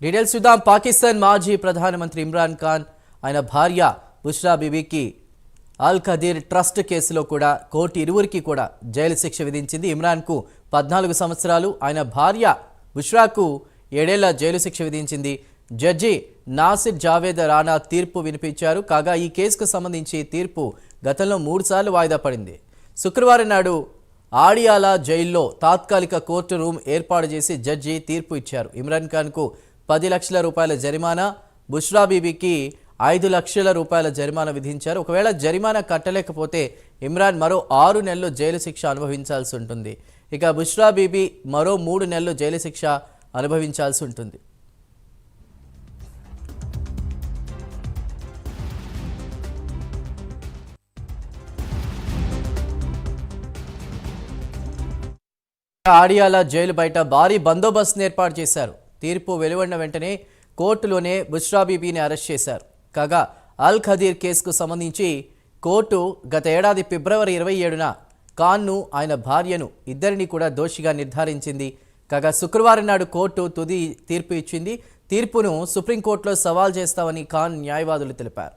Details చూద్దాం. పాకిస్తాన్ మాజీ ప్రధానమంత్రి ఇమ్రాన్ ఖాన్ ఆయన భార్య బుష్రా బీబీకి అల్ ఖదీర్ ట్రస్ట్ కేసులో కూడా కోర్టు ఇరువురికి కూడా జైలు శిక్ష విధించింది. ఇమ్రాన్కు 14 సంవత్సరాలు, ఆయన భార్య బుష్రాకు 7 ఏళ్ల జైలు శిక్ష విధించింది. జడ్జి నాసిర్ జావేద్ రానా తీర్పు వినిపించారు. కాగా ఈ కేసుకు సంబంధించి తీర్పు గతంలో 3 సార్లు వాయిదా పడింది. శుక్రవారం నాడు ఆడియాలా జైల్లో తాత్కాలిక కోర్టు రూమ్ ఏర్పాటు చేసి జడ్జి తీర్పు ఇచ్చారు. ఇమ్రాన్ ఖాన్కు 10 లక్షల రూపాయల జరిమానా, బుష్రా బీబీకి 5 లక్షల రూపాయల జరిమానా విధించారు. ఒకవేళ జరిమానా కట్టలేకపోతే ఇమ్రాన్ మరో 6 నెలలు జైలు శిక్ష అనుభవించాల్సి ఉంటుంది. ఇక బుష్రా బీబీ మరో 3 నెలలు జైలు శిక్ష అనుభవించాల్సి ఉంటుంది. ఆడియాలా జైలు బయట భారీ బందోబస్తును ఏర్పాటు చేశారు. తీర్పు వెలువడిన వెంటనే కోర్టులోనే బుష్రా బీబీని అరెస్ట్ చేశారు. కాగా అల్ ఖదీర్ కేసుకు సంబంధించి కోర్టు గత ఏడాది ఫిబ్రవరి 27న ఖాన్ను, ఆయన భార్యను ఇద్దరిని కూడా దోషిగా నిర్ధారించింది. కాగా శుక్రవారం నాడు కోర్టు తుది తీర్పు ఇచ్చింది. తీర్పును సుప్రీంకోర్టులో సవాల్ చేస్తామని ఖాన్ న్యాయవాదులు తెలిపారు.